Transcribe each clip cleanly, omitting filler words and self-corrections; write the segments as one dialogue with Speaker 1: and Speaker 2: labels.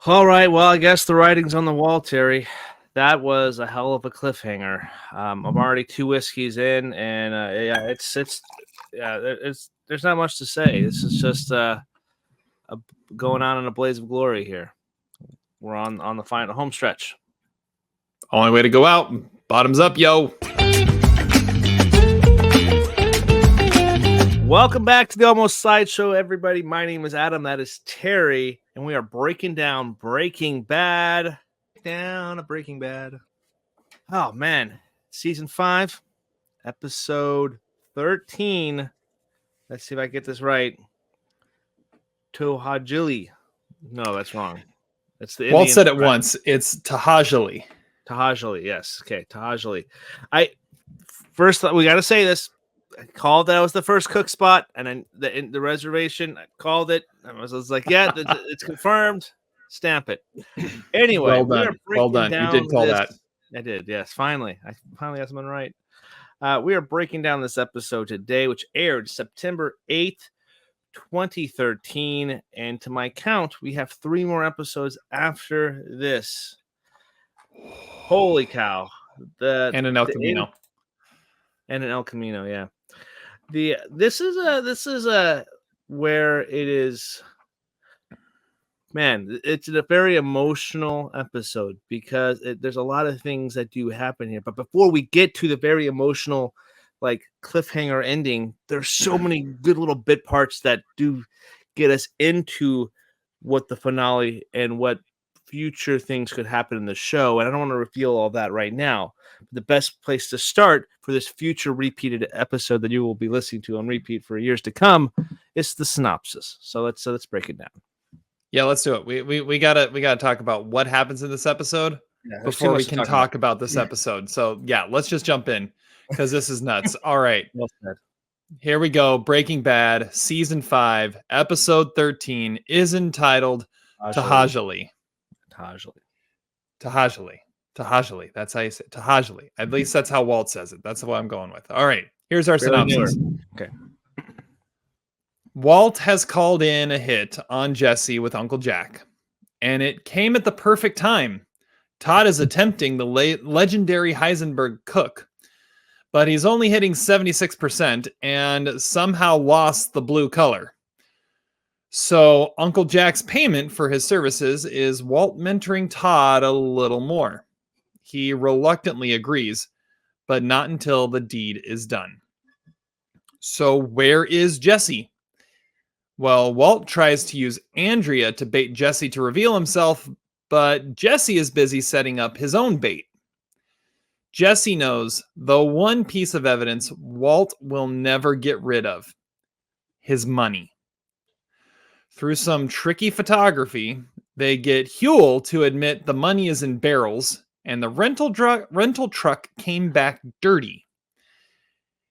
Speaker 1: All right. Well, I guess the writing's on the wall, Terry. That was a hell of a cliffhanger. I'm already 2 whiskeys in, and there's not much to say. This is just going on in a blaze of glory here. We're on the final home stretch.
Speaker 2: Only way to go out. Bottoms up, yo.
Speaker 1: Welcome back to the Almost Sideshow, everybody. My name is Adam. That is Terry, and we are breaking down Breaking Bad.
Speaker 2: Breaking Bad.
Speaker 1: Oh man, season 5, episode 13. Let's see if I get this right. Tohajili. No, that's wrong. That's the
Speaker 2: Walt
Speaker 1: Indian
Speaker 2: said it
Speaker 1: tribe.
Speaker 2: once. It's Tahajali.
Speaker 1: Tahajili, yes. Okay, Tahajili. We got to say this. I called that was the first cook spot, and then the reservation, I called it. I was like, yeah, it's confirmed. Stamp it. Anyway,
Speaker 2: well done. You did call that.
Speaker 1: I did, yes. Finally. I finally got something right. We are breaking down this episode today, which aired September 8th, 2013. And to my count, we have 3 more episodes after this. Holy cow.
Speaker 2: And an El Camino.
Speaker 1: And an El Camino, yeah. This is where it is. Man, it's a very emotional episode because there's a lot of things that do happen here. But before we get to the very emotional, like cliffhanger ending, there's so many good little bit parts that do get us into what the finale and what future things could happen in the show. And I don't want to reveal all that right now. The best place to start for this future repeated episode that you will be listening to on repeat for years to come is the synopsis. So let's break it down.
Speaker 2: Yeah, let's do it. We gotta talk about what happens in this episode before we can talk about this episode. So yeah, let's just jump in because this is nuts. All right,
Speaker 1: Well said.
Speaker 2: Here we go. Breaking Bad, season 5, episode 13 is entitled Tahajali. Tahajali. That's how you say it. Tahajali. At least that's how Walt says it. That's what I'm going with. All right. Here's our synopsis.
Speaker 1: Okay.
Speaker 2: Walt has called in a hit on Jesse with Uncle Jack, and it came at the perfect time. Todd is attempting the legendary Heisenberg cook, but he's only hitting 76% and somehow lost the blue color. So Uncle Jack's payment for his services is Walt mentoring Todd a little more. He reluctantly agrees, but not until the deed is done. So where is Jesse? Well, Walt tries to use Andrea to bait Jesse to reveal himself, but Jesse is busy setting up his own bait. Jesse knows the one piece of evidence Walt will never get rid of: his money. Through some tricky photography, they get Huel to admit the money is in barrels, and the rental truck came back dirty.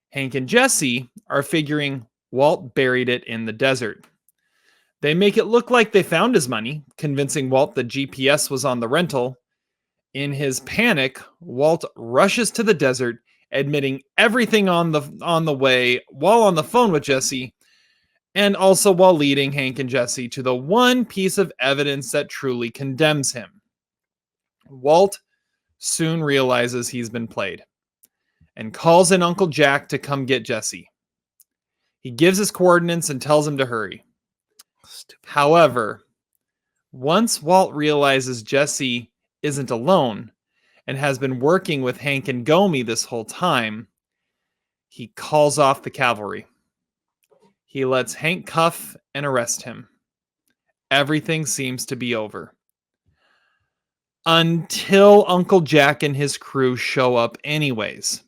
Speaker 2: Hank and Jesse are figuring Walt buried it in the desert. They make it look like they found his money, convincing Walt the GPS was on the rental. In his panic, Walt rushes to the desert, admitting everything on the way while on the phone with Jesse, and also while leading Hank and Jesse to the one piece of evidence that truly condemns him. Walt soon realizes he's been played and calls in Uncle Jack to come get Jesse. He gives his coordinates and tells him to hurry. However, once Walt realizes Jesse isn't alone and has been working with Hank and Gomi this whole time, he calls off the cavalry. He lets Hank cuff and arrest him. Everything seems to be over. Until Uncle Jack and his crew show up anyways.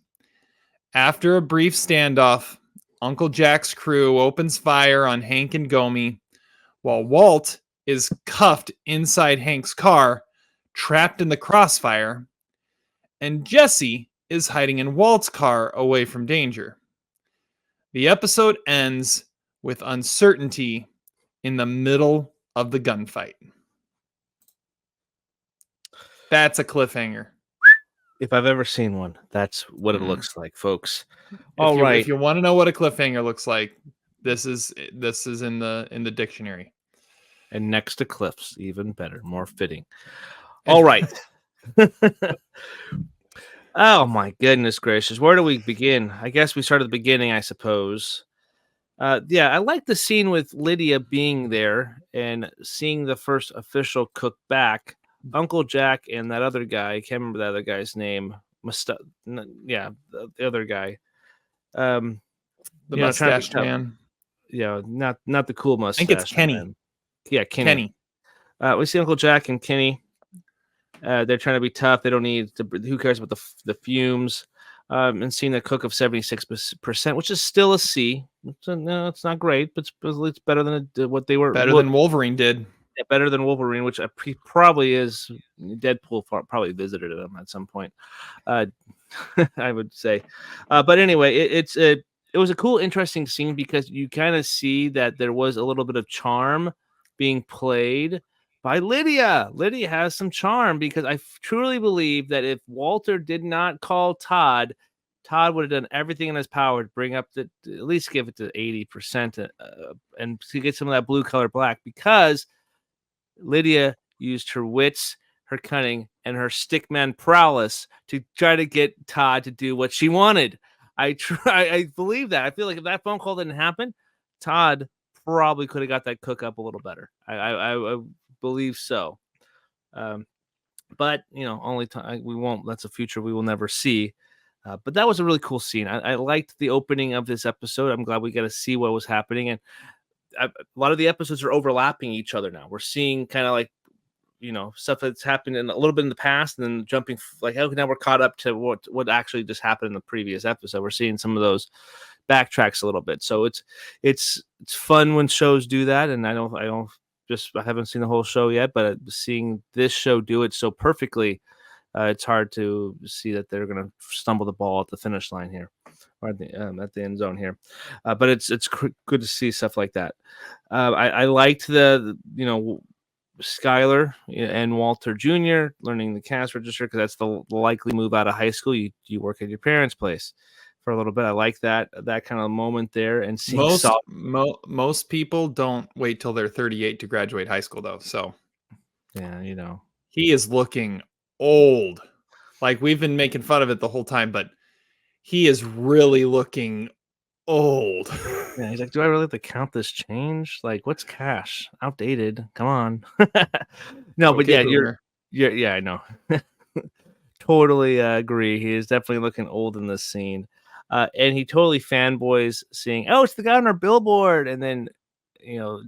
Speaker 2: After a brief standoff, Uncle Jack's crew opens fire on Hank and Gomi, while Walt is cuffed inside Hank's car, trapped in the crossfire, and Jesse is hiding in Walt's car away from danger. The episode ends with uncertainty in the middle of the gunfight. That's a cliffhanger.
Speaker 1: If I've ever seen one, that's what it looks like, folks.
Speaker 2: If you want to know what a cliffhanger looks like, this is in the dictionary.
Speaker 1: and next to cliffs, even better, more fitting. All right. Oh my goodness gracious, where do we begin? I guess we start at the beginning, I suppose. Yeah, I like the scene with Lydia being there and seeing the first official cook back. Uncle Jack and that other guy, I can't remember that other guy's name. Yeah, the other guy.
Speaker 2: The
Speaker 1: Trying to be
Speaker 2: mustached
Speaker 1: tough.
Speaker 2: man.
Speaker 1: Yeah, not the cool
Speaker 2: I think it's
Speaker 1: mustache.
Speaker 2: Kenny.
Speaker 1: Man. Yeah, Kenny. We see Uncle Jack and Kenny. They're trying to be tough. They don't need to. Who cares about the fumes? And seeing a cook of 76%, which is still a C. No, it's not great, but it's better than what they were.
Speaker 2: Better than Wolverine did.
Speaker 1: Yeah, better than Wolverine, which probably is. Deadpool probably visited him at some point. I would say, but anyway, it was a cool, interesting scene because you kind of see that there was a little bit of charm being played by Lydia. Lydia has some charm because I truly believe that if Walter did not call Todd would have done everything in his power to bring up at least give it to 80% and to get some of that blue color black, because Lydia used her wits, her cunning, and her stickman prowess to try to get Todd to do what she wanted. I believe that. I feel like if that phone call didn't happen, Todd probably could have got that cook up a little better. I believe so. But only time we won't. That's a future we will never see. But that was a really cool scene. I liked the opening of this episode. I'm glad we got to see what was happening, and a lot of the episodes are overlapping each other now. We're seeing kind of like stuff that's happened in a little bit in the past, and then jumping like now we're caught up to what actually just happened in the previous episode. We're seeing some of those backtracks a little bit, so it's fun when shows do that. And I haven't seen the whole show yet, but seeing this show do it so perfectly, it's hard to see that they're going to stumble the ball at the finish line here, or at the end zone here. But it's good to see stuff like that. I liked the Skylar and Walter Jr. learning the cash register, because that's the likely move out of high school. You work at your parents' place for a little bit. I like that kind of moment there. And seeing
Speaker 2: most people don't wait till they're 38 to graduate high school, though. So
Speaker 1: yeah,
Speaker 2: he is looking old. Like, we've been making fun of it the whole time, but he is really looking old.
Speaker 1: Yeah, he's like, do I really have to count this change? Like, what's cash? Outdated. Come on. No, but
Speaker 2: Okay,
Speaker 1: yeah, I know. Totally agree. He is definitely looking old in this scene. And he totally fanboys seeing, oh, it's the guy on our billboard. And then,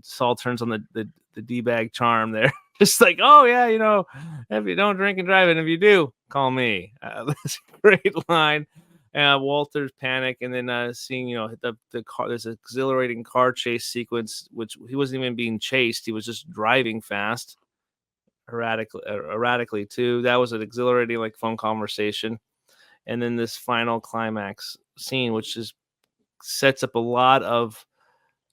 Speaker 1: Saul turns on the D-bag charm there. Just like, oh, yeah, if you don't drink and drive, and if you do, call me. That's a great line. Walter's panic, and then seeing the car. There's an exhilarating car chase sequence, which he wasn't even being chased; he was just driving fast, erratically too. That was an exhilarating phone conversation, and then this final climax scene, which just sets up a lot of.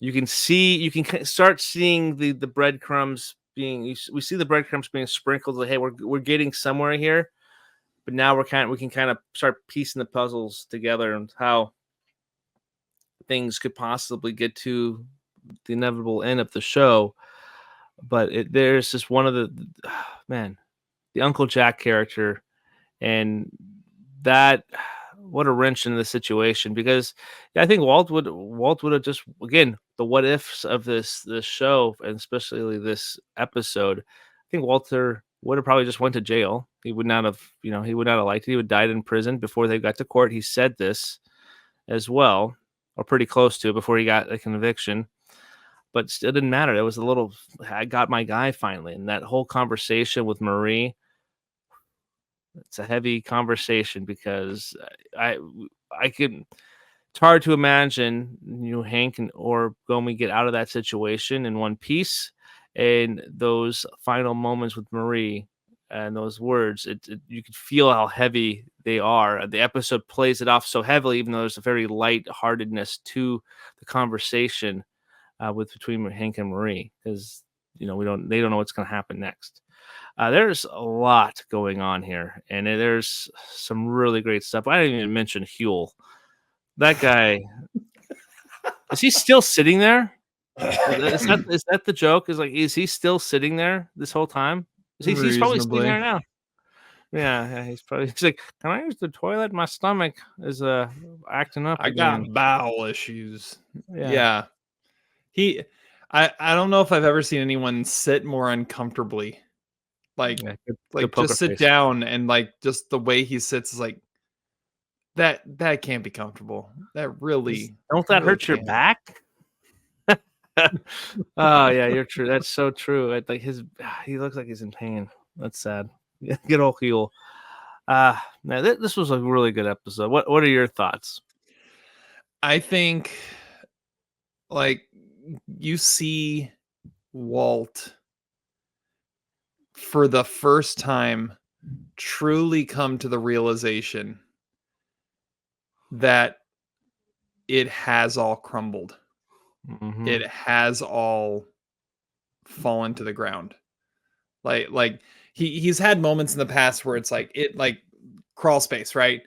Speaker 1: You can start seeing the breadcrumbs being. We see the breadcrumbs being sprinkled. Like, hey, we're getting somewhere here. But now we can kind of start piecing the puzzles together and how things could possibly get to the inevitable end of the show. But there's just one of the Uncle Jack character, and that what a wrench in the situation, because I think Walt would have just, again, the what ifs of this show, and especially this episode. I think Walter would have probably just went to jail. He would not have, he would not have liked it. He would have died in prison before they got to court. He said this as well, or pretty close to it, before he got a conviction. But it didn't matter. It was I got my guy finally. And that whole conversation with Marie, it's a heavy conversation, because it's hard to imagine Hank or Gomi get out of that situation in one piece. And those final moments with Marie and those words, you could feel how heavy they are. The episode plays it off so heavily, even though there's a very lightheartedness to the conversation between Hank and Marie, because they don't know what's going to happen next. There's a lot going on here, and there's some really great stuff. I didn't even mention Huel. That guy, is he still sitting there? Is that the joke? Is like, is he still sitting there this whole time? He's probably sitting
Speaker 2: Reasonably.
Speaker 1: there now. Yeah, he's like, can I use the toilet? My stomach is acting up
Speaker 2: I
Speaker 1: again.
Speaker 2: got bowel issues.
Speaker 1: Yeah.
Speaker 2: Yeah. I don't know if I've ever seen anyone sit more uncomfortably. Like
Speaker 1: Yeah, good poker
Speaker 2: just sit
Speaker 1: face.
Speaker 2: down and like just the way he sits is like that can't be comfortable. That really
Speaker 1: Don't that hurt your
Speaker 2: can't.
Speaker 1: back? Oh yeah, you're true. That's so true. Like he looks like he's in pain. That's sad. Good old heel. Man, this was a really good episode. What are your thoughts?
Speaker 2: I think like you see Walt for the first time truly come to the realization that it has all crumbled.
Speaker 1: Mm-hmm.
Speaker 2: It has all fallen to the ground. Like he's had moments in the past where it's like crawl space, right?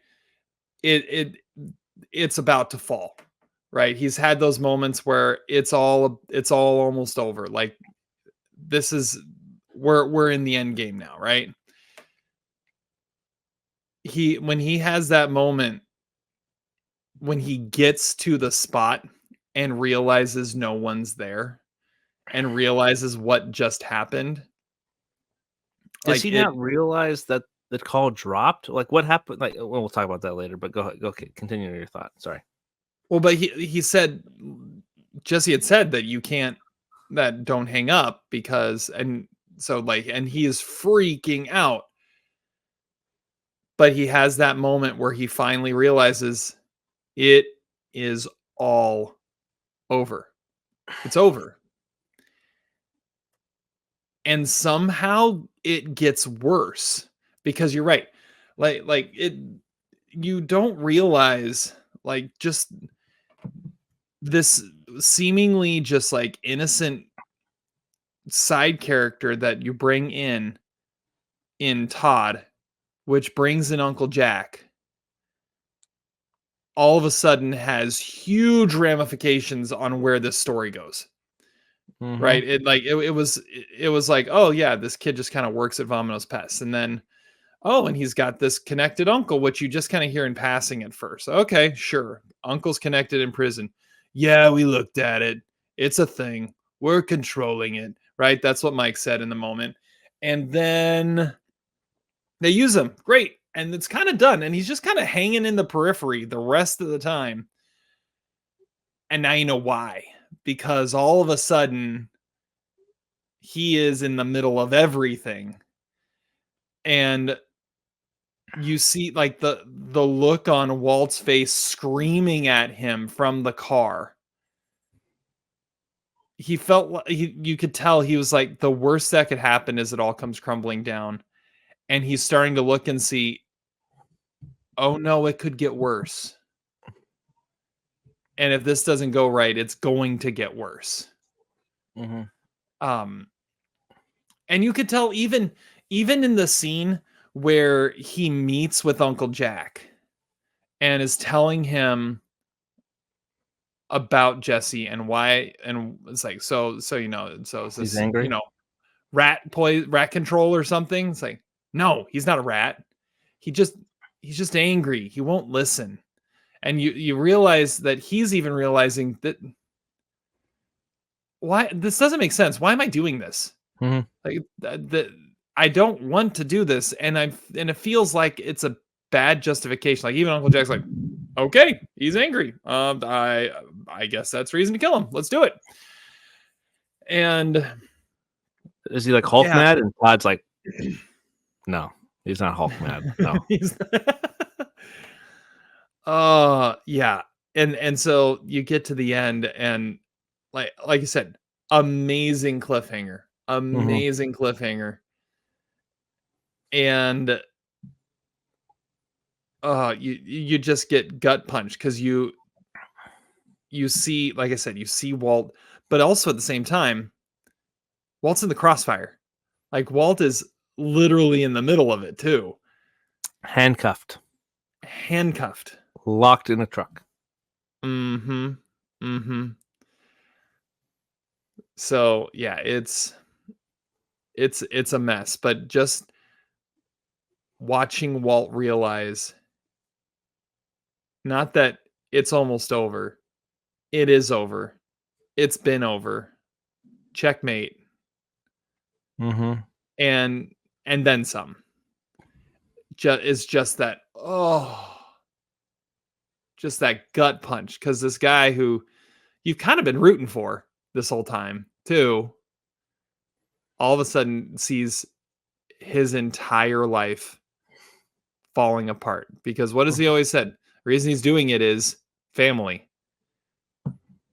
Speaker 2: It's about to fall, right? He's had those moments where it's all almost over. Like this is we're in the end game now, right? When he has that moment when he gets to the spot and realizes no one's there and realizes what just happened.
Speaker 1: Does
Speaker 2: Like
Speaker 1: he
Speaker 2: it
Speaker 1: not realize that the call dropped? Like what happened? Like we'll talk about that later. But go ahead. Go continue your thought. Sorry.
Speaker 2: well, but he said Jesse had said that you can't that don't hang up because and so like and he is freaking out. But he has that moment where he finally realizes it is all over. It's over. And somehow it gets worse because you're right. Like it you don't realize like just this seemingly just like innocent side character that you bring in Todd, which brings in Uncle Jack, all of a sudden has huge ramifications on where this story goes.
Speaker 1: Mm-hmm.
Speaker 2: Right? It was like, oh yeah, this kid just kind of works at Vomino's Pets. And then, oh, and he's got this connected uncle, which you just kind of hear in passing at first. Okay, sure. Uncle's connected in prison. Yeah, we looked at it. It's a thing. We're controlling it. Right? That's what Mike said in the moment. And then they use him. Great. And it's kind of done. And he's just kind of hanging in the periphery the rest of the time. And now you know why. Because all of a sudden, he is in the middle of everything. And you see like the look on Walt's face screaming at him from the car. He felt like you could tell he was like the worst that could happen is it all comes crumbling down. And he's starting to look and see, oh no, it could get worse. And if this doesn't go right, it's going to get worse.
Speaker 1: Mm-hmm.
Speaker 2: And you could tell even in the scene where he meets with Uncle Jack and is telling him about Jesse and why, and it's like so you know, so is
Speaker 1: He's
Speaker 2: this
Speaker 1: angry.
Speaker 2: rat control or something? It's like no, he's not a rat. He's just angry. He won't listen, and you realize that he's even realizing that why this doesn't make sense. Why am I doing this?
Speaker 1: Mm-hmm.
Speaker 2: Like I don't want to do this, and it feels like it's a bad justification. Like even Uncle Jack's like, okay, he's angry. I guess that's reason to kill him. Let's do it. And
Speaker 1: Is he like Hulk
Speaker 2: yeah,
Speaker 1: mad? And Todd's like, no, he's not Hulk mad. No.
Speaker 2: he's yeah, and so you get to the end, and like you said, amazing cliffhanger,
Speaker 1: Mm-hmm.
Speaker 2: amazing cliffhanger, and you just get gut punched because you see, like I said, you see Walt, but also at the same time, Walt's in the crossfire. Like Walt is literally in the middle of it too,
Speaker 1: Handcuffed,
Speaker 2: handcuffed.
Speaker 1: locked in a truck.
Speaker 2: Mm-hmm. Mm-hmm. So yeah, it's a mess, but just watching Walt realize not that it's almost over. It is over. It's been over. Checkmate.
Speaker 1: Mm-hmm.
Speaker 2: And then some. Is just that just that gut punch, because this guy who you've kind of been rooting for this whole time too, all of a sudden sees his entire life falling apart. Because what has he always said? The reason he's doing it is family.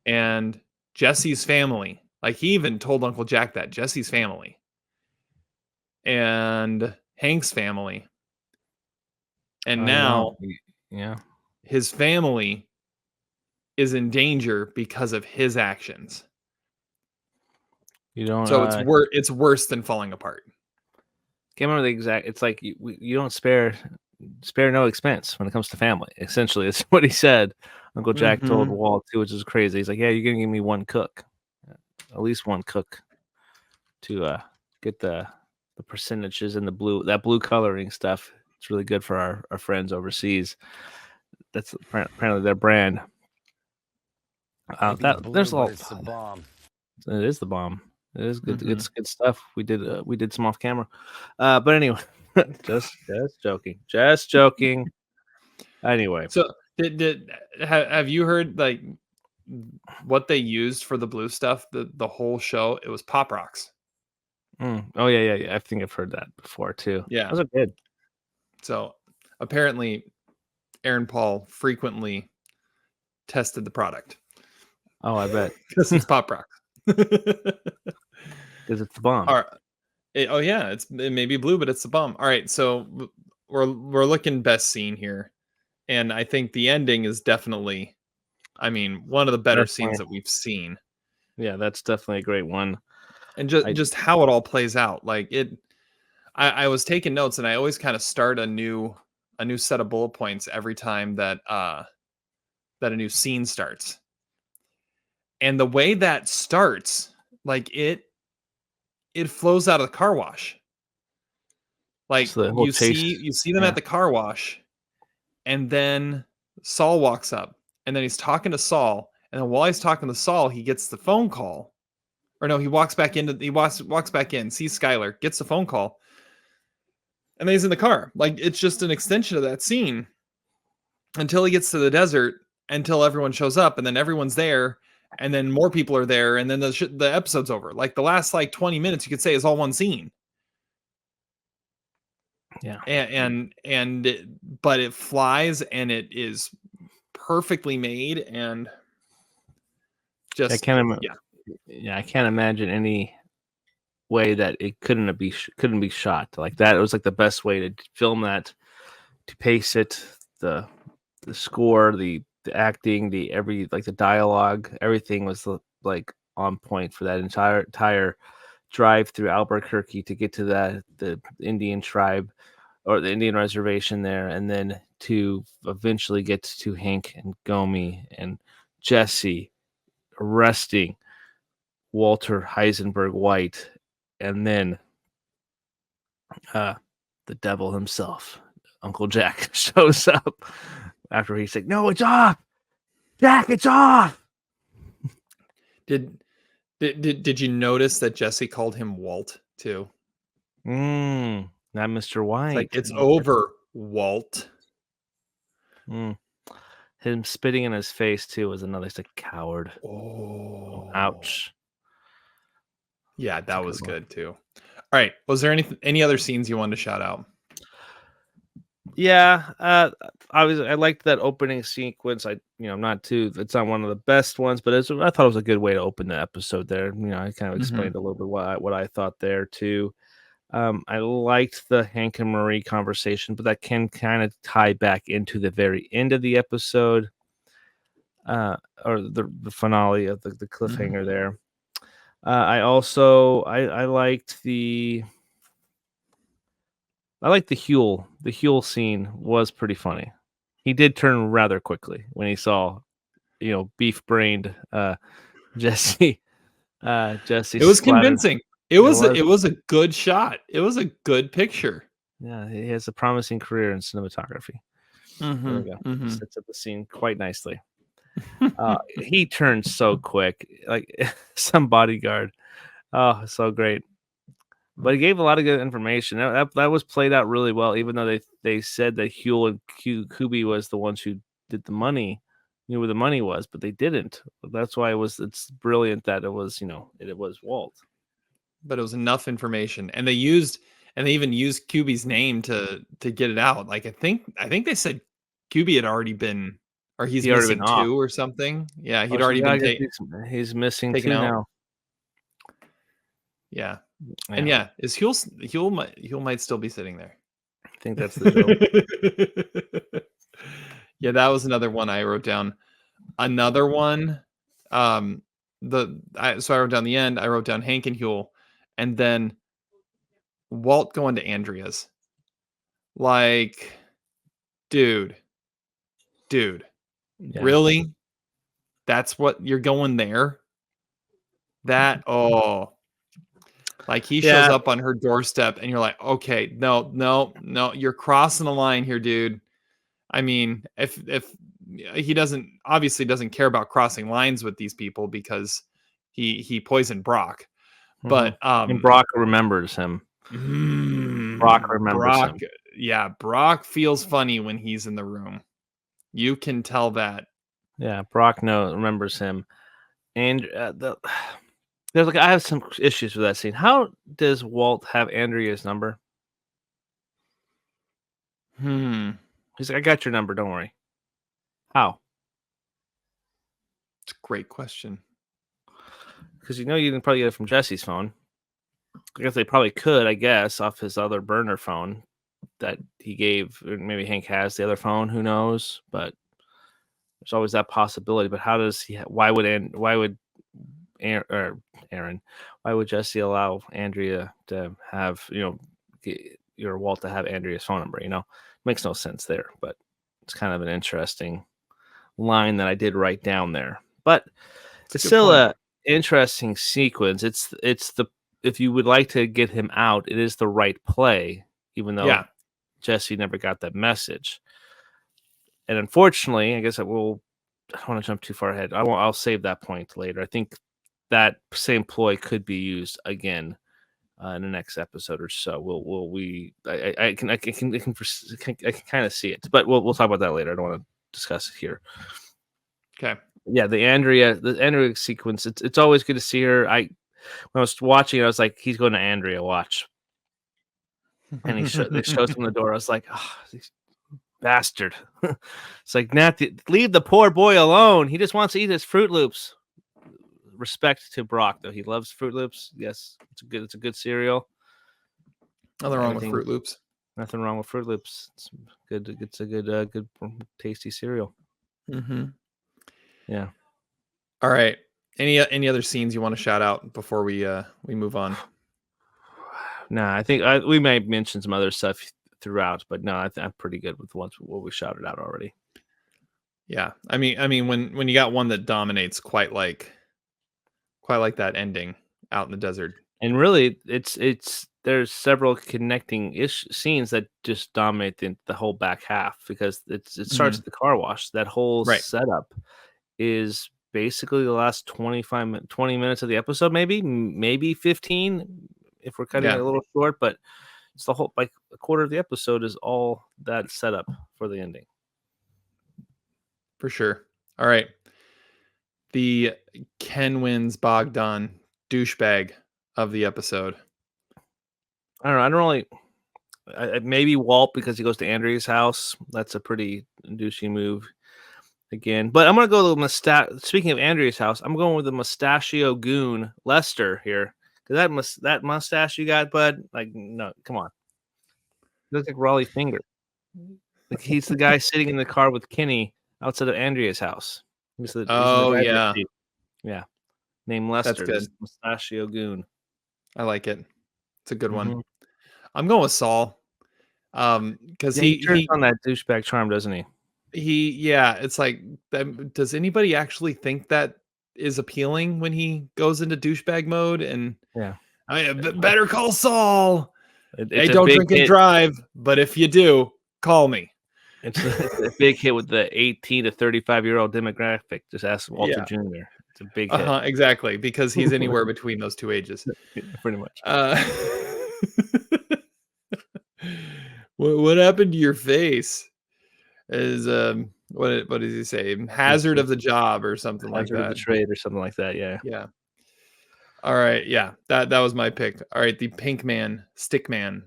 Speaker 2: And Jesse's family. Like, he even told Uncle Jack that Jesse's family and Hank's family. And now
Speaker 1: yeah,
Speaker 2: his family is in danger because of his actions.
Speaker 1: You don't.
Speaker 2: So it's worse than falling apart.
Speaker 1: Can't remember the exact. It's like you don't spare no expense when it comes to family. Essentially, it's what he said. Uncle Jack told Walt too, which is crazy. He's like, "Yeah, you're gonna give me one cook, at least one cook, to get the percentages in the blue coloring stuff. It's really good for our friends overseas. That's apparently their brand. There's a lot. It's the bomb. It is the bomb. It is good. It's good stuff. We did some off camera, but anyway, just joking. Anyway,
Speaker 2: so have you heard like what they used for the blue stuff? The whole show, it was Pop Rocks.
Speaker 1: Oh yeah. I think I've heard that before too.
Speaker 2: Yeah,
Speaker 1: those are good.
Speaker 2: So apparently, Aaron Paul frequently tested the product.
Speaker 1: Oh, I bet
Speaker 2: because it's Pop Rocks.
Speaker 1: Because it's the bomb.
Speaker 2: All right. It may be blue, but it's the bomb. All right, so we're looking best scene here, and I think the ending is definitely, one of the better scenes that we've seen.
Speaker 1: Yeah, that's definitely a great one.
Speaker 2: And just how it all plays out, like it. I was taking notes, and I always kind of start a new set of bullet points every time that a new scene starts. And the way that starts, like it flows out of the car wash. Like, you see them at the car wash, and then Saul walks up, and then he's talking to Saul, and then while he's talking to Saul, he gets the phone call. Or no, he walks back in, sees Skylar, gets the phone call, and then he's in the car. Like, it's just an extension of that scene until he gets to the desert, until everyone shows up, and then everyone's there, and then more people are there, and then the episode's over. Like, the last 20 minutes, you could say, is all one scene.
Speaker 1: Yeah,
Speaker 2: but it flies, and it is perfectly made, and just
Speaker 1: I can't imagine any way that it couldn't be shot like that. It was like the best way to film that, to pace it, the score, the acting, the dialogue, everything was like on point for that entire drive through Albuquerque to get to the Indian tribe or the Indian reservation there, and then to eventually get to Hank and Gomi and Jesse arresting Walter Heisenberg White, and then the devil himself, Uncle Jack, shows up after he's like, "No, it's off, Jack, it's off."
Speaker 2: Did you notice that Jesse called him Walt too?
Speaker 1: Not Mr. White.
Speaker 2: It's over, Walt.
Speaker 1: Him spitting in his face too was another. He's a coward.
Speaker 2: Oh,
Speaker 1: ouch.
Speaker 2: Yeah, that was good too. All right, was there any other scenes you wanted to shout out?
Speaker 1: Yeah, I liked that opening sequence. It's not one of the best ones, but I thought it was a good way to open the episode there. I kind of explained a little bit what I thought there too. I liked the Hank and Marie conversation, but that can kind of tie back into the very end of the episode, or the finale of the cliffhanger there. I liked the Huel. The Huel scene was pretty funny. He did turn rather quickly when he saw, beef-brained Jesse Jesse
Speaker 2: It was
Speaker 1: splattered.
Speaker 2: convincing.
Speaker 1: It was.
Speaker 2: It was a good shot. It was a good picture.
Speaker 1: Yeah, he has a promising career in cinematography. There we go. Sets up the scene quite nicely. He turned so quick, like some bodyguard. Oh, so great. But he gave a lot of good information. That was played out really well, even though they said that Huel and Kubi was the ones who did the money, knew where the money was, but they didn't. That's why it's brilliant that it was, it was Walt.
Speaker 2: But it was enough information, and they even used Kubi's name to get it out. Like I think they said Kubi had already been, or he's missing two or something. Yeah, he'd already been taken.
Speaker 1: He's missing
Speaker 2: taken
Speaker 1: two
Speaker 2: out
Speaker 1: now.
Speaker 2: Yeah. And yeah, is Huel might still be sitting there.
Speaker 1: I think that's the joke.
Speaker 2: Yeah, that was another one I wrote down. Another one, so I wrote down the end. I wrote down Hank and Huel, and then Walt going to Andrea's. Like, dude,
Speaker 1: Yeah.
Speaker 2: really? That's what you're going there? Like he shows up on her doorstep and you're like, okay, no, you're crossing the line here, dude. I mean, if he obviously doesn't care about crossing lines with these people because he poisoned Brock. But
Speaker 1: and Brock remembers him. Brock remembers him.
Speaker 2: Yeah, Brock feels funny when he's in the room. You can tell that.
Speaker 1: Yeah, Brock remembers him. And I have some issues with that scene. How does Walt have Andrea's number? He's like, I got your number. Don't worry. How?
Speaker 2: It's a great question.
Speaker 1: Because you didn't probably get it from Jesse's phone. I guess they probably could, off his other burner phone that he gave. Or maybe Hank has the other phone. Who knows? But there's always that possibility. But how does he? Why would Aaron? Why would Jesse allow Andrea to have your Walt to have Andrea's phone number? Makes no sense there. But it's kind of an interesting line that I did write down there. But it's still an interesting sequence. It's the if you would like to get him out, it is the right play, even though Jesse never got that message. And unfortunately, I guess I don't want to jump too far ahead. I'll save that point later. I think that same ploy could be used again in the next episode or so. I can kind of see it, but we'll talk about that later. I don't want to discuss it here.
Speaker 2: Okay.
Speaker 1: Yeah, the Andrea sequence. It's always good to see her. When I was watching, I was like, he's going to Andrea. Watch. And they shows him the door. I was like, oh, bastard. It's like, Nat, leave the poor boy alone. He just wants to eat his Fruit Loops. Respect to Brock, though. He loves Fruit Loops. Yes, it's a good cereal.
Speaker 2: Nothing wrong with Fruit Loops.
Speaker 1: Nothing wrong with Fruit Loops. It's good. It's a good tasty cereal. Yeah.
Speaker 2: All right. Any other scenes you want to shout out before we move on?
Speaker 1: Nah, I think we may mention some other stuff throughout, but no, I'm pretty good with what we shouted out already.
Speaker 2: Yeah, I mean, when you got one that dominates quite like that ending out in the desert,
Speaker 1: and really, there's several connecting scenes that just dominate the whole back half because it starts at the car wash. That whole setup is basically the last 20 minutes of the episode, maybe 15 if we're cutting it a little short, but it's the whole, like, a quarter of the episode is all that setup for the ending.
Speaker 2: For sure. All right. The Ken wins Bogdan douchebag of the episode.
Speaker 1: I don't know. Maybe Walt, because he goes to Andrea's house. That's a pretty douchey move again. But I'm going to go with speaking of Andrea's house, I'm going with the mustachio goon, Lester, here. Because that mustache you got, bud, like, no, come on. He looks like Raleigh Finger. Like, he's the guy sitting in the car with Kenny outside of Andrea's house. He's the yeah. Named Lester.
Speaker 2: That's good.
Speaker 1: Mustachio goon.
Speaker 2: I like it. It's a good one. I'm going with Saul. Because he
Speaker 1: turns on that douchebag charm, doesn't he?
Speaker 2: It's like, does anybody actually think that is appealing when he goes into douchebag mode. And
Speaker 1: Yeah.
Speaker 2: better call Saul.
Speaker 1: It's
Speaker 2: Hey,
Speaker 1: a
Speaker 2: don't
Speaker 1: big
Speaker 2: drink and
Speaker 1: hit.
Speaker 2: drive, but if you do, call me.
Speaker 1: It's a big hit with the 18 to 35-year-old demographic. Just ask Walter
Speaker 2: Yeah.
Speaker 1: Jr. It's a big hit.
Speaker 2: Exactly, because he's anywhere between those two ages.
Speaker 1: Pretty much.
Speaker 2: What happened to your face? Is what does he say? Hazard of the job or something like
Speaker 1: Hazard of the
Speaker 2: that.
Speaker 1: trade or something like that. Yeah.
Speaker 2: Yeah. All right. Yeah. That was my pick. All right. The Pinkman Stickman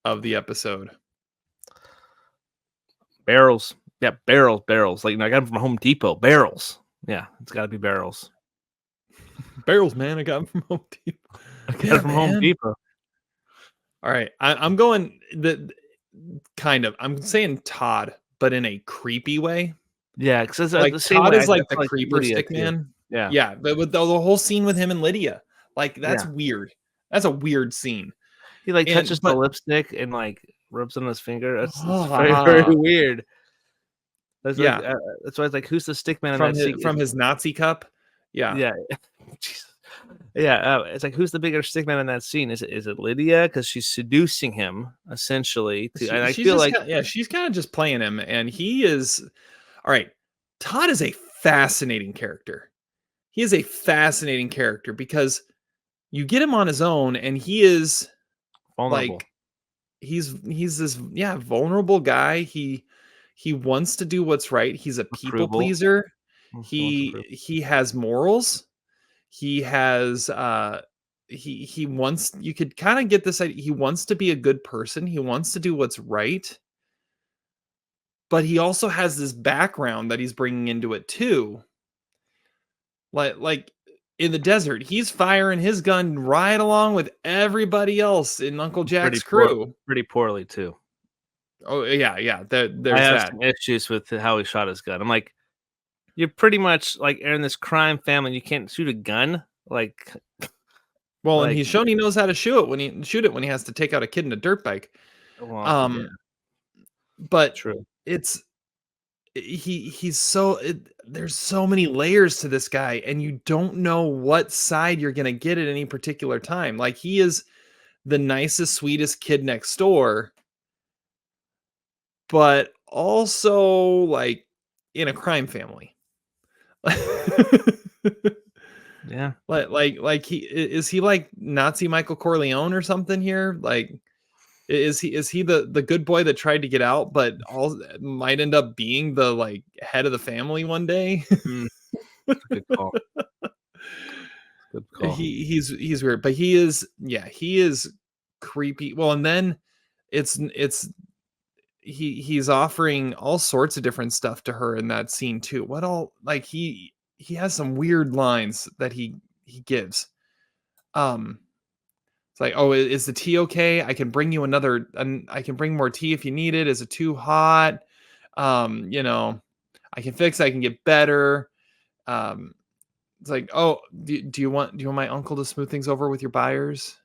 Speaker 2: of the episode.
Speaker 1: Barrels. Yeah, barrels. Like I got them from Home Depot. Barrels. Yeah, it's got to be barrels.
Speaker 2: Barrels, man. I got them from Home Depot.
Speaker 1: I got it from Home Depot.
Speaker 2: All right. I'm going I'm saying Todd, but in a creepy way.
Speaker 1: Yeah, because
Speaker 2: Like
Speaker 1: the same
Speaker 2: Todd
Speaker 1: way
Speaker 2: is like the
Speaker 1: like
Speaker 2: creeper
Speaker 1: Lydia,
Speaker 2: Stickman.
Speaker 1: Yeah.
Speaker 2: Yeah. But with the whole scene with him and Lydia, like that's
Speaker 1: Yeah.
Speaker 2: weird. That's a weird scene.
Speaker 1: He like touches the lipstick and like rubs on his finger. That's very,
Speaker 2: Ah.
Speaker 1: very weird. That's
Speaker 2: Yeah.
Speaker 1: like, that's why it's like, who's the stickman in that scene?
Speaker 2: From his Nazi cup? Yeah.
Speaker 1: Yeah. Jesus. Yeah, it's like, who's the bigger stickman in that scene? Is it Lydia, because she's seducing him essentially? And I feel like
Speaker 2: she's kind of just playing him, and he is all right. Todd is a fascinating character. He is a fascinating character because you get him on his own, and he is
Speaker 1: vulnerable.
Speaker 2: like he's this vulnerable guy. He wants to do what's right. He's a people pleaser. He has morals. He has he wants, you could kind of get this idea, he wants to be a good person. He wants to do what's right. But he also has this background that he's bringing into it too. Like in the desert, he's firing his gun right along with everybody else in Uncle Jack's crew.
Speaker 1: Pretty poorly too.
Speaker 2: Oh yeah. There's
Speaker 1: I have
Speaker 2: that.
Speaker 1: some issues with how he shot his gun. I'm like, you're pretty much like in this crime family. You can't shoot a gun. Like,
Speaker 2: well, and he's shown he knows how to shoot it when he has to take out a kid in a dirt bike.
Speaker 1: Well, yeah.
Speaker 2: But
Speaker 1: true.
Speaker 2: It's there's so many layers to this guy, and you don't know what side you're gonna get at any particular time. Like, he is the nicest, sweetest kid next door, but also like in a crime family.
Speaker 1: Yeah.
Speaker 2: Like he like Nazi Michael Corleone or something here? Like, is he the good boy that tried to get out, but all might end up being the like head of the family one day?
Speaker 1: Good call. Good call.
Speaker 2: He's weird, but he is creepy. Well, and then he's offering all sorts of different stuff to her in that scene too. What all, like, he has some weird lines that he gives. It's like, oh, is the tea okay? I can bring you I can bring more tea if you need it. Is it too hot? I can fix it. I can get better. It's like, oh, do you want my uncle to smooth things over with your buyers?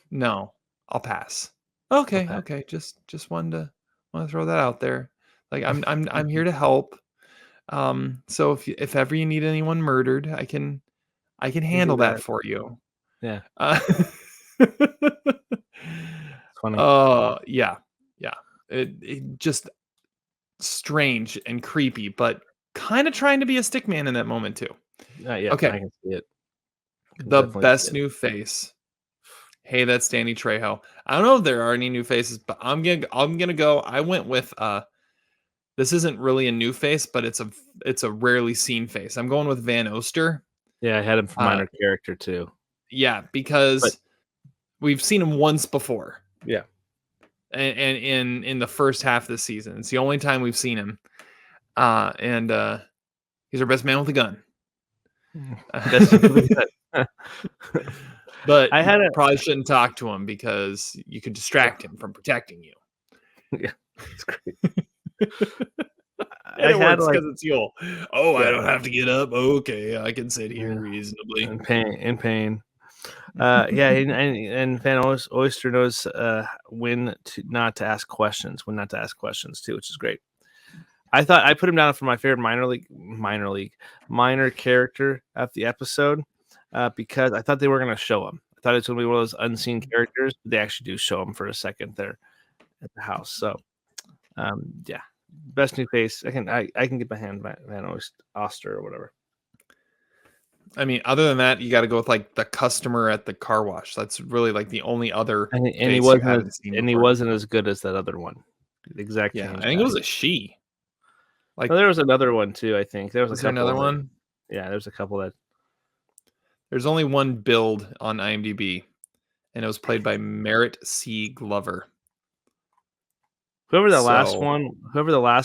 Speaker 2: No, I'll pass. Okay. Just wanted to throw that out there. Like, I'm here to help. So if ever you need anyone murdered, I can handle that for you.
Speaker 1: Yeah.
Speaker 2: It's
Speaker 1: funny.
Speaker 2: Yeah. It just strange and creepy, but kind of trying to be a stick man in that moment too.
Speaker 1: Yeah.
Speaker 2: Okay.
Speaker 1: I can see it.
Speaker 2: The best new face. Hey, that's Danny Trejo. I don't know if there are any new faces, but I'm gonna go. I went with this isn't really a new face, but it's a rarely seen face. I'm going with Van Oster.
Speaker 1: Yeah, I had him for minor character too.
Speaker 2: Yeah, because we've seen him once before.
Speaker 1: Yeah.
Speaker 2: And in the first half of the season. It's the only time we've seen him. And he's our best man with a gun. But probably shouldn't talk to him because you could distract him from protecting you.
Speaker 1: Yeah, it's great.
Speaker 2: It works because it's Yule. Oh, yeah. I don't have to get up. Okay, I can sit here reasonably.
Speaker 1: In pain. And Van Oyster knows when not to ask questions too, which is great. I thought I put him down for my favorite minor character of the episode because I thought they were going to show him. I thought it was going to be one of those unseen characters, but they actually do show him for a second there at the house. So, yeah, best new face. I can get behind Van Oster or whatever.
Speaker 2: I mean, other than that, you got to go with like the customer at the car wash. That's really like the only other.
Speaker 1: And he wasn't as good as that other one. Exactly.
Speaker 2: Yeah, I think it was a she.
Speaker 1: Like there was another one too. I think there was
Speaker 2: there another one.
Speaker 1: Yeah, there's a couple that.
Speaker 2: There's only one build on IMDb, and it was played by Merritt C. Glover.
Speaker 1: Whoever the last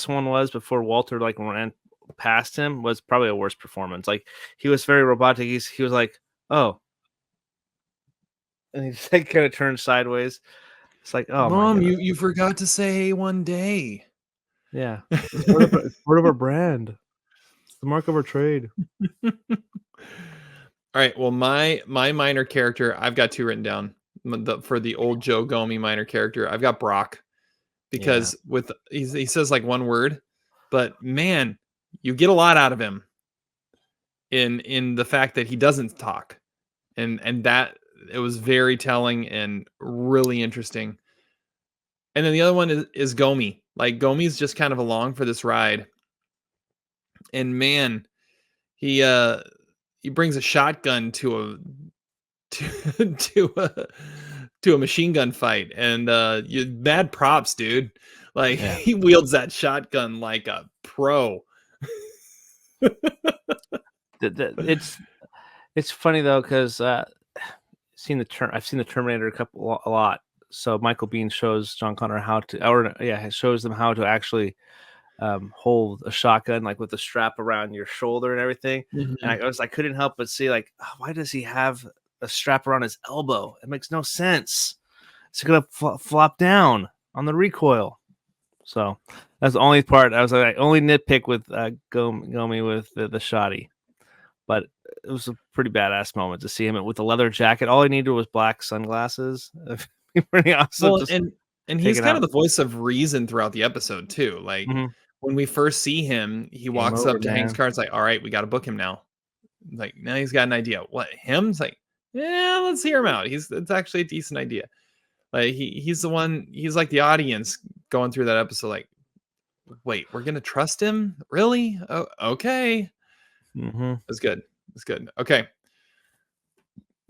Speaker 1: one was before Walter like ran past him was probably a worse performance. Like he was very robotic. He was like, oh, and he just like kind of turned sideways. It's like, oh,
Speaker 2: Mom, you forgot to say one day.
Speaker 1: Yeah, it's part of our brand. It's the mark of our trade.
Speaker 2: All right. Well, my minor character, I've got two written down. For the old Joe Gomi minor character, I've got Brock because he says like one word, but man, you get a lot out of him in the fact that he doesn't talk, and that it was very telling and really interesting. And then the other one is Gomi. Like Gomi's just kind of along for this ride, and man, he brings a shotgun to a machine gun fight, and you bad props, dude. Like he wields that shotgun like a pro.
Speaker 1: It's funny though because I've seen the Terminator a lot. So Michael Biehn shows John Connor shows them how to actually hold a shotgun like with the strap around your shoulder and everything. Mm-hmm. And I couldn't help but see like, oh, why does he have a strap around his elbow? It makes no sense. It's gonna flop down on the recoil. So that's the only part. I was like, only nitpick with Gomi with the shoddy, but it was a pretty badass moment to see him with the leather jacket. All he needed was black sunglasses. Pretty awesome.
Speaker 2: Well, and he's kind of the voice of reason throughout the episode too. Like when we first see him, he walks up to Hank's car and it's like, all right, we got to book him now. Like now he's got an idea. What, him? It's like, yeah, let's hear him out. It's actually a decent idea. Like he's the one. He's like the audience going through that episode. Like, wait, we're gonna trust him? Really? Oh, okay. That's good. That's good. Okay.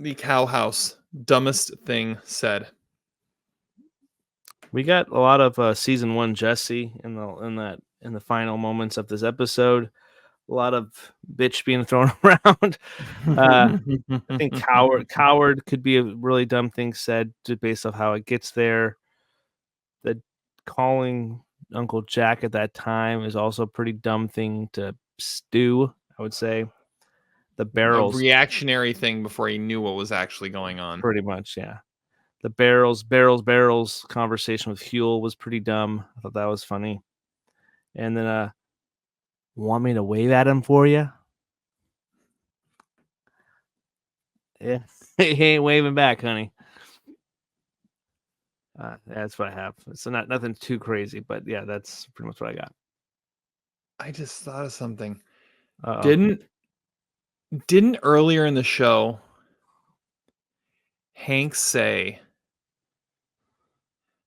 Speaker 2: The cow house. Dumbest thing said.
Speaker 1: We got a lot of season 1 Jesse in the final moments of this episode. A lot of bitch being thrown around. I think coward could be a really dumb thing said just based off how it gets there. The calling Uncle Jack at that time is also a pretty dumb thing to do, I would say. The barrels.
Speaker 2: A reactionary thing before he knew what was actually going on.
Speaker 1: Pretty much, yeah. The barrels conversation with Huel was pretty dumb. I thought that was funny. And then want me to wave at him for you? Yeah. He ain't waving back, honey. That's what I have. So nothing too crazy, but yeah, that's pretty much what I got.
Speaker 2: I just thought of something. Didn't earlier in the show Hank say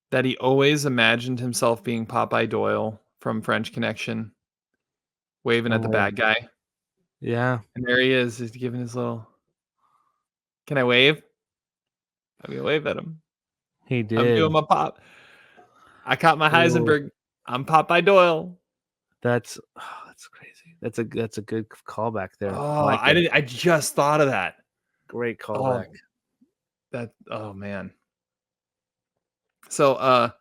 Speaker 2: that he always imagined himself being Popeye Doyle from French Connection, waving at the bad guy?
Speaker 1: Yeah.
Speaker 2: And there he is. He's giving his little, can I wave? I'm going to wave at him.
Speaker 1: He did.
Speaker 2: I'm doing my pop. I caught my Heisenberg. I'm Popeye Doyle.
Speaker 1: That's crazy. That's a good callback there.
Speaker 2: Oh, I just thought of that.
Speaker 1: Great callback.
Speaker 2: Oh man. So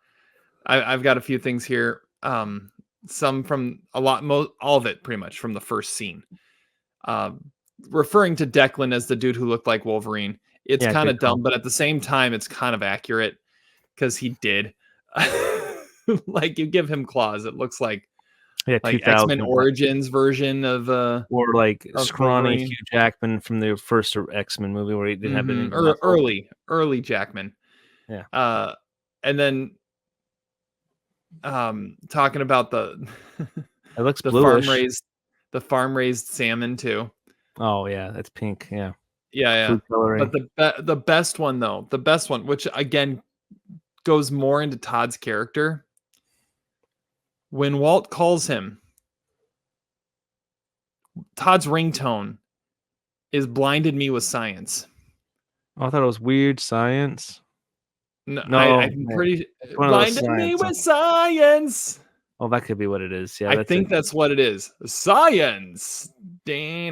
Speaker 2: I've got a few things here. Some from all of it pretty much from the first scene. Referring to Declan as the dude who looked like Wolverine. It's kind of dumb, but at the same time, it's kind of accurate because he did. Like you give him claws, it looks like X-Men Origins version of
Speaker 1: or like scrawny Hugh Jackman from the first X-Men movie where he didn't have any
Speaker 2: early Jackman.
Speaker 1: Yeah.
Speaker 2: And then talking about the
Speaker 1: It looks
Speaker 2: The
Speaker 1: bluish.
Speaker 2: farm raised salmon too.
Speaker 1: Oh yeah, that's pink. Yeah,
Speaker 2: Yeah.
Speaker 1: food
Speaker 2: But
Speaker 1: coloring.
Speaker 2: the best one though, the best one, which again goes more into Todd's character, when Walt calls him, Todd's ringtone is "Blinded Me with Science."
Speaker 1: Oh, I thought it was Weird Science.
Speaker 2: No,
Speaker 1: No,
Speaker 2: I'm pretty
Speaker 1: it's one of those
Speaker 2: blinded me
Speaker 1: science.
Speaker 2: with science.
Speaker 1: Oh, that could be what it is. Yeah,
Speaker 2: I
Speaker 1: that's it.
Speaker 2: think that's what it is. Science. Yeah.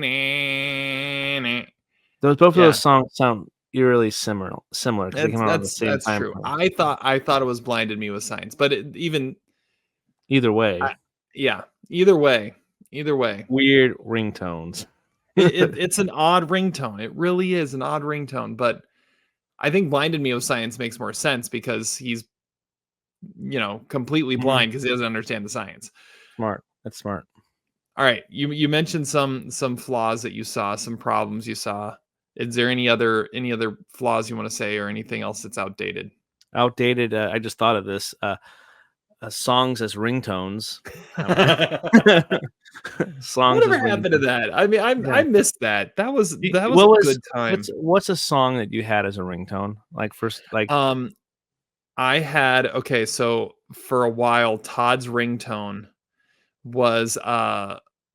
Speaker 1: Those both of those songs sound eerily similar because they came out at the same
Speaker 2: That's
Speaker 1: time
Speaker 2: true.
Speaker 1: frame.
Speaker 2: I thought it was "Blinded Me with Science," but
Speaker 1: Either way,
Speaker 2: I, yeah. Either way,
Speaker 1: weird ringtones.
Speaker 2: it's an odd ringtone. It really is an odd ringtone, but I think "Blinded Me with Science" makes more sense because he's completely blind because he doesn't understand the science.
Speaker 1: Smart. That's smart.
Speaker 2: All right, you mentioned some flaws that you saw, some problems you saw. Is there any other flaws you want to say, or anything else that's outdated?
Speaker 1: Outdated. I just thought of this. Songs as ringtones. Songs as
Speaker 2: Whatever happened to
Speaker 1: ringtones.
Speaker 2: that? I mean, I
Speaker 1: Yeah.
Speaker 2: missed that. That was
Speaker 1: What
Speaker 2: a
Speaker 1: was
Speaker 2: good time.
Speaker 1: what's a song that you had as a ringtone? Like first, like
Speaker 2: I had so for a while, Todd's ringtone was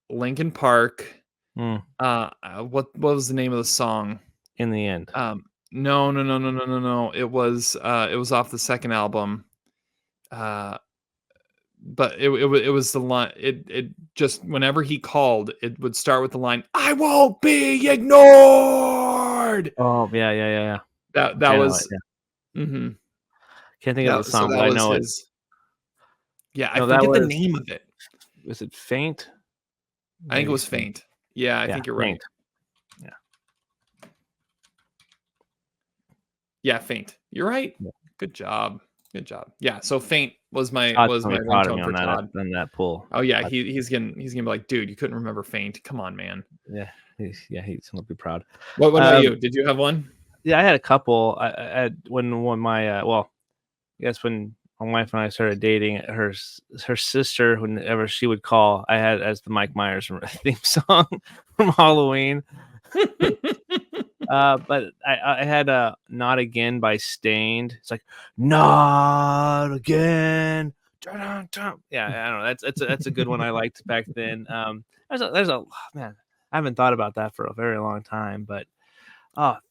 Speaker 2: Linkin Park. What was the name of the song?
Speaker 1: In the end.
Speaker 2: No. It was off the second album. But it was the line. It just whenever he called, it would start with the line, "I won't be ignored."
Speaker 1: Oh yeah.
Speaker 2: That
Speaker 1: I know it.
Speaker 2: was.
Speaker 1: Yeah.
Speaker 2: hmm
Speaker 1: Can't think of the
Speaker 2: so
Speaker 1: song, but
Speaker 2: that
Speaker 1: I
Speaker 2: was
Speaker 1: know it.
Speaker 2: his. Yeah, I
Speaker 1: No, that
Speaker 2: forget the
Speaker 1: was.
Speaker 2: name of it.
Speaker 1: Was it Faint?
Speaker 2: I think it
Speaker 1: Maybe
Speaker 2: was
Speaker 1: Faint.
Speaker 2: Faint. Yeah, I
Speaker 1: Yeah,
Speaker 2: think you're right.
Speaker 1: Faint. Yeah.
Speaker 2: Yeah, Faint. You're right.
Speaker 1: Yeah.
Speaker 2: Good job. Yeah, so Faint was my
Speaker 1: Todd's gonna be proud of me
Speaker 2: ringtone for Todd.
Speaker 1: on that pull.
Speaker 2: Oh yeah, he's gonna be like, dude, you couldn't remember Faint. Come on, man.
Speaker 1: Yeah, he's gonna be proud.
Speaker 2: What about you? Did you have one?
Speaker 1: Yeah, I had a couple. I had when my I guess when my wife and I started dating, her sister, whenever she would call, I had as the Mike Myers theme song from Halloween. But I had "Not Again" by Stained. It's like "Not Again." Dun-dun-dun. Yeah, I don't know. That's a good one I liked back then. There's a man. I haven't thought about that for a very long time, but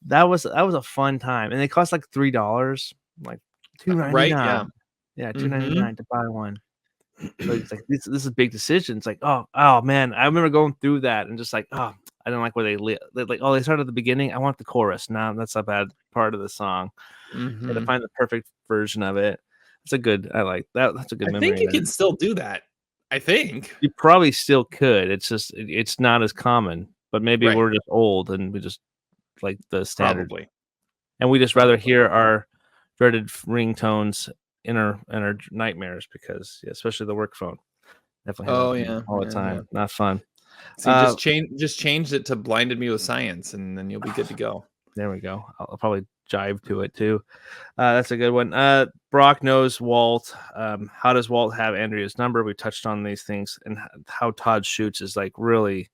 Speaker 1: that was a fun time, and it cost like $3, like
Speaker 2: Right? Yeah.
Speaker 1: $2.99. Yeah,
Speaker 2: Mm-hmm.
Speaker 1: $2.99 to buy one. So it's like this is a big decision. It's like oh man, I remember going through that and just like I didn't like where they like they started at the beginning. I want the chorus. No, that's a bad part of the song. Had to
Speaker 2: Mm-hmm.
Speaker 1: find the perfect version of it. It's a good. I like that. That's a good
Speaker 2: I think
Speaker 1: memory.
Speaker 2: you
Speaker 1: There.
Speaker 2: can still do that. I think.
Speaker 1: You probably still could. It's just it's not as common. But maybe
Speaker 2: Right.
Speaker 1: we're just old and we just like the standard.
Speaker 2: Probably.
Speaker 1: And we just rather hear our dreaded ringtones in our nightmares because especially the work phone. Definitely
Speaker 2: Oh
Speaker 1: have that
Speaker 2: yeah.
Speaker 1: all the
Speaker 2: Yeah.
Speaker 1: time. Not fun.
Speaker 2: See, just change it to "Blinded Me with Science," and then you'll be good to go.
Speaker 1: There we go. I'll probably jive to it too. That's a good one. Brock knows Walt. How does Walt have Andrea's number? We touched on these things, and how Todd shoots is like really.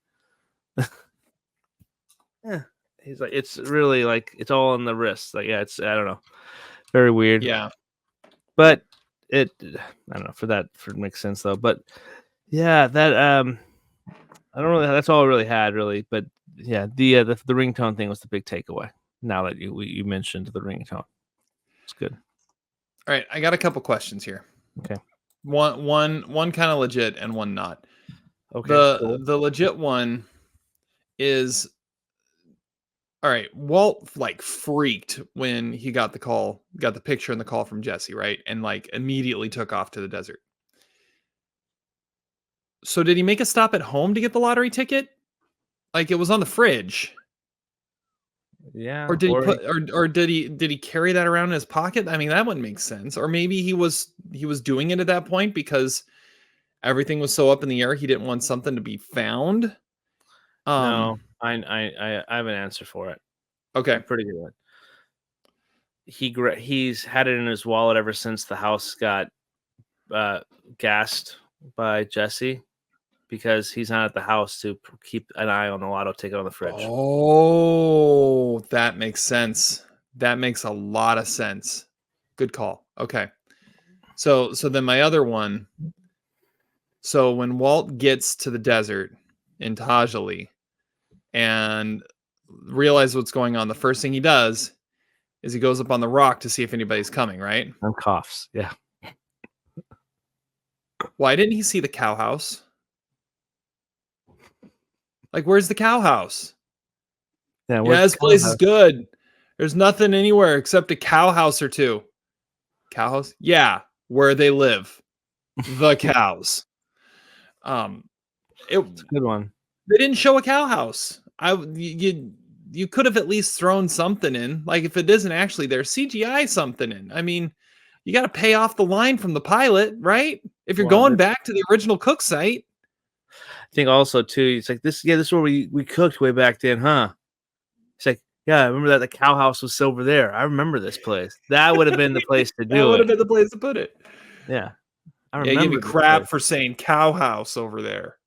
Speaker 1: Yeah, he's like it's really like it's all on the wrist. Like I don't know, very weird.
Speaker 2: Yeah.
Speaker 1: But I don't know for it makes sense though. But yeah, that I don't really. That's all I really had really. But yeah, the ringtone thing was the big takeaway. Now that you mentioned the ringtone, it's good.
Speaker 2: All right, I got a couple questions here.
Speaker 1: Okay.
Speaker 2: One kind of legit and one not.
Speaker 1: Okay. Cool.
Speaker 2: The legit one is, all right, Walt like freaked when he got the picture and the call from Jesse, right? And like immediately took off to the desert. So did he make a stop at home to get the lottery ticket? Like it was on the fridge.
Speaker 1: Yeah.
Speaker 2: Or did he put or did he carry that around in his pocket? I mean, that wouldn't make sense. Or maybe he was doing it at that point because everything was so up in the air he didn't want something to be found.
Speaker 1: No, I have an answer for it.
Speaker 2: Okay.
Speaker 1: Pretty good one. He's had it in his wallet ever since the house got gassed by Jesse. because he's not at the house to keep an eye on the lotto ticket on the fridge.
Speaker 2: Oh, that makes sense. That makes a lot of sense. Good call. Okay. So then my other one. So when Walt gets to the desert in Tajali and realizes what's going on, the first thing he does is he goes up on the rock to see if anybody's coming, right?
Speaker 1: And coughs. Yeah.
Speaker 2: Why didn't he see the cow house? Like, where's the cow house?
Speaker 1: Yeah,
Speaker 2: Yeah, this place is good. There's nothing anywhere except a cow house or two. Cow house? Yeah, where they live. The cows.
Speaker 1: It's a good one.
Speaker 2: They didn't show a cow house. You could have at least thrown something in. Like, if it isn't actually there, CGI something in. I mean, you got to pay off the line from the pilot, right? If you're going back to the original cook site.
Speaker 1: I think also too, it's like this. Yeah, this is where we cooked way back then, huh? It's like, yeah, I remember that the cow house was over there. I remember this place. That would have been the place to do
Speaker 2: That
Speaker 1: it.
Speaker 2: would have been the place to put it.
Speaker 1: Yeah, I
Speaker 2: Yeah,
Speaker 1: remember.
Speaker 2: give me crap for saying cow house over there.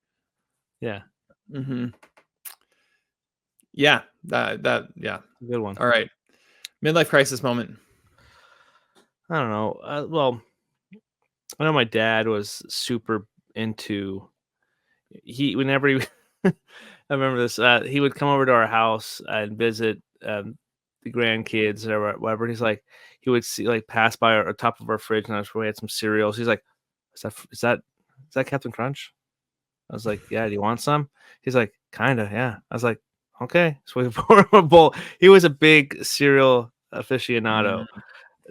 Speaker 1: Yeah.
Speaker 2: Mm-hmm. Yeah, that yeah,
Speaker 1: good one.
Speaker 2: All right, midlife crisis moment.
Speaker 1: I don't know. Well, I know my dad was super into. Whenever he, I remember this. He would come over to our house and visit the grandkids or whatever. He's like, he would see like pass by our top of our fridge, and we had some cereals. He's like, is that Captain Crunch? I was like, yeah. Do you want some? He's like, kinda, yeah. I was like, okay. So we pour him a bowl. He was a big cereal aficionado.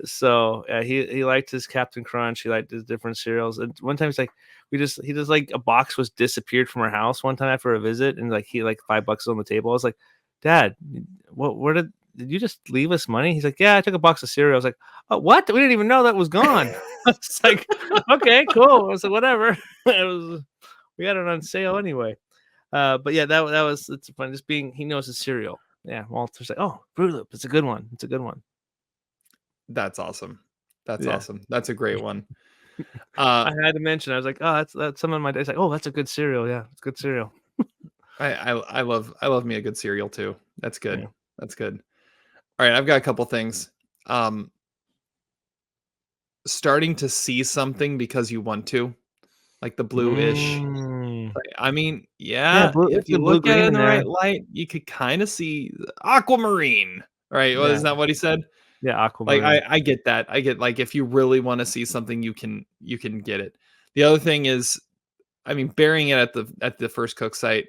Speaker 1: So he liked his Captain Crunch. He liked his different cereals. And one time he's like, he just like a box was disappeared from our house one time after a visit, and like he like $5 on the table. I was like, Dad, where did you just leave us money? He's like, yeah, I took a box of cereal. I was like, oh, what? We didn't even know that was gone. It's like, okay, cool. I was like, whatever. We got it on sale anyway. But yeah, it's fun. Just he knows his cereal. Yeah, Walter's like, oh, Fruit Loop. It's a good one. It's a good one.
Speaker 2: That's awesome. That's awesome. That's a great one.
Speaker 1: I had to mention. I was like, oh, that's some of my days. Like, oh, that's a good cereal. Yeah, it's good cereal.
Speaker 2: I love me a good cereal too. That's good.
Speaker 1: Yeah.
Speaker 2: That's good. All right, I've got a couple things. Starting to see something because you want to, like the bluish. I mean, yeah, if you look at it in the right light, you could kind of see aquamarine, right? Well, isn't that what he said?
Speaker 1: Yeah, aquamarine.
Speaker 2: Like I get that. I get like if you really want to see something, you can get it. The other thing is, I mean, burying it at the first cook site.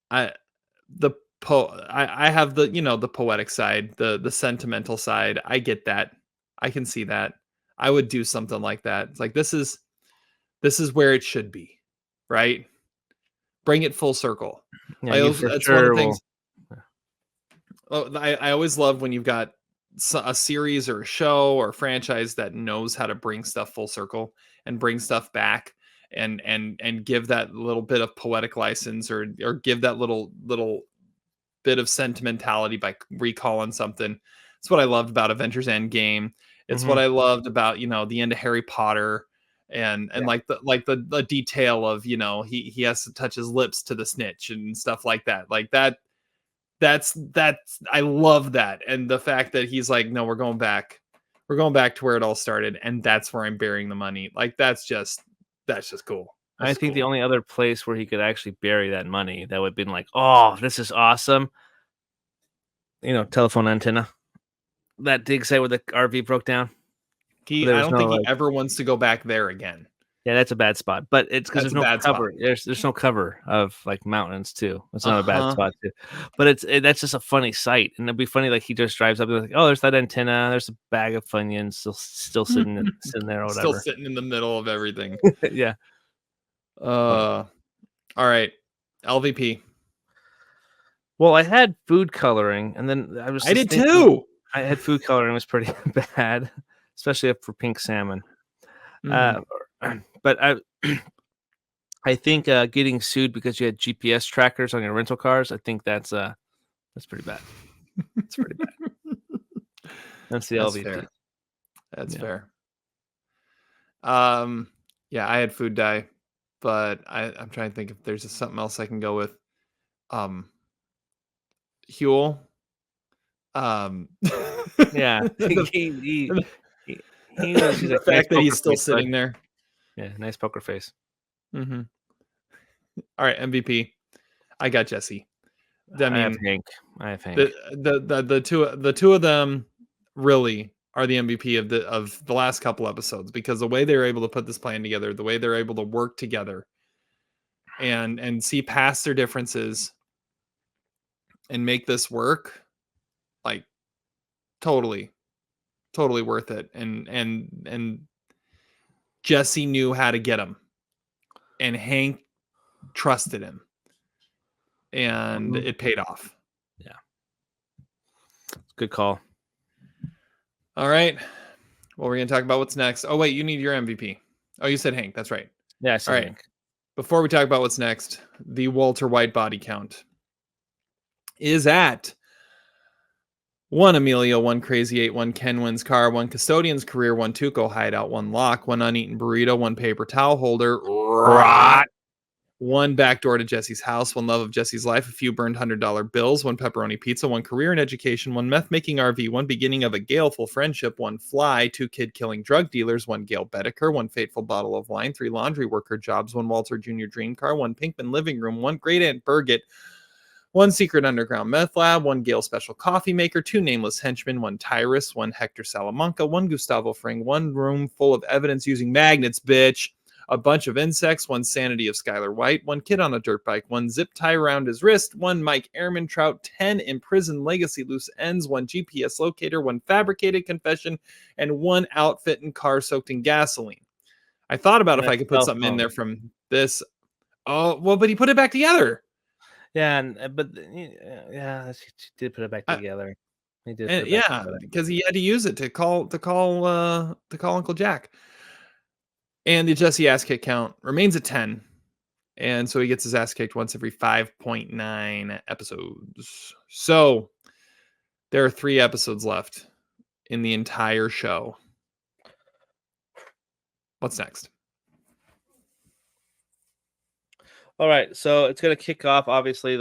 Speaker 2: I have the the poetic side, the sentimental side. I get that. I can see that. I would do something like that. It's like this is where it should be, right? Bring it full circle.
Speaker 1: Yeah,
Speaker 2: That's one of the things. I always love when you've got a series or a show or a franchise that knows how to bring stuff full circle and bring stuff back and give that little bit of poetic license or give that little bit of sentimentality by recalling something. It's what I loved about Avengers Endgame. It's what I loved about, the end of Harry Potter and like the detail of, he has to touch his lips to the snitch and stuff like that. Like that's I love that. And the fact that he's like, no, we're going back to where it all started. And that's where I'm burying the money. Like, that's just cool.
Speaker 1: I think the only other place where he could actually bury that money that would have been like, oh, this is awesome. Telephone antenna. That dig site where the RV broke down.
Speaker 2: I don't think he ever wants to go back there again.
Speaker 1: Yeah, that's a bad spot. But it's because there's no cover. There's no cover of like mountains too. It's not a bad spot too. But that's just a funny sight, and it'd be funny like he just drives up and like, oh, there's that antenna. There's a bag of Funyuns still sitting there or whatever.
Speaker 2: Still sitting in the middle of everything.
Speaker 1: Yeah.
Speaker 2: All right, LVP.
Speaker 1: Well, I had food coloring, and then
Speaker 2: I did too.
Speaker 1: I had food coloring. It was pretty bad, especially for pink salmon. But I think getting sued because you had GPS trackers on your rental cars, I think that's pretty bad. That's pretty bad. That's the LVP.
Speaker 2: Fair. That's fair. Yeah, I had food dye, but I'm trying to think if there's something else I can go with. Huel.
Speaker 1: Yeah,
Speaker 2: the,
Speaker 1: he knows he's
Speaker 2: the
Speaker 1: like nice
Speaker 2: fact that
Speaker 1: poker
Speaker 2: he's still
Speaker 1: face, bud.
Speaker 2: sitting there.
Speaker 1: Yeah, nice poker face.
Speaker 2: Mm-hmm. All right, MVP. I got Jesse. I
Speaker 1: I have
Speaker 2: mean,
Speaker 1: Hank. I have Hank.
Speaker 2: the two of them really are the MVP of the last couple episodes, because the way they were able to put this plan together, the way they're able to work together and see past their differences and make this work, like totally worth it. And Jesse knew how to get him, and Hank trusted him, and
Speaker 1: Mhm.
Speaker 2: it paid off.
Speaker 1: Yeah, good call.
Speaker 2: All right. Well, we're going to talk about what's next. Oh, wait, you need your MVP. Oh, you said Hank. That's right.
Speaker 1: Yeah, I
Speaker 2: All
Speaker 1: said
Speaker 2: right.
Speaker 1: Hank.
Speaker 2: Before we talk about what's next, the Walter White body count is at 1 Emilio, 1 Crazy 8, 1 Ken Wins Car, 1 Custodian's Career, 1 Tuco Hideout, 1 Lock, 1 Uneaten Burrito, 1 Paper Towel Holder, Rot, 1 Backdoor to Jesse's House, 1 Love of Jesse's Life, a few burned $100 bills, 1 Pepperoni Pizza, 1 Career in Education, 1 Meth Making RV, 1 Beginning of a Galeful Friendship, 1 Fly, 2 Kid Killing Drug Dealers, 1 Gail Bedecker, 1 Fateful Bottle of Wine, 3 Laundry Worker Jobs, 1 Walter Jr. Dream Car, 1 Pinkman Living Room, 1 Great Aunt Birgit, 1 Secret Underground Meth Lab, 1 Gale Special Coffee Maker, 2 Nameless Henchmen, 1 Tyrus, 1 Hector Salamanca, 1 Gustavo Fring, 1 Room Full of Evidence Using Magnets, bitch, a bunch of insects, 1 Sanity of Skylar White, 1 Kid on a Dirt Bike, 1 Zip Tie Around His Wrist, 1 Mike Airman Trout, 10 Imprisoned Legacy Loose Ends, 1 GPS Locator, 1 Fabricated Confession, and 1 Outfit and Car Soaked in Gasoline. I thought about if I could put something in there from this. Oh, well, but he put it back together.
Speaker 1: Yeah, but yeah, she did put it back together. He did put it back together.
Speaker 2: Because he had to use it to call Uncle Jack. And the Jesse ass kick count remains at 10. And so he gets his ass kicked once every 5.9 episodes. So there are 3 episodes left in the entire show. What's next?
Speaker 1: All right, so it's going to kick off, obviously,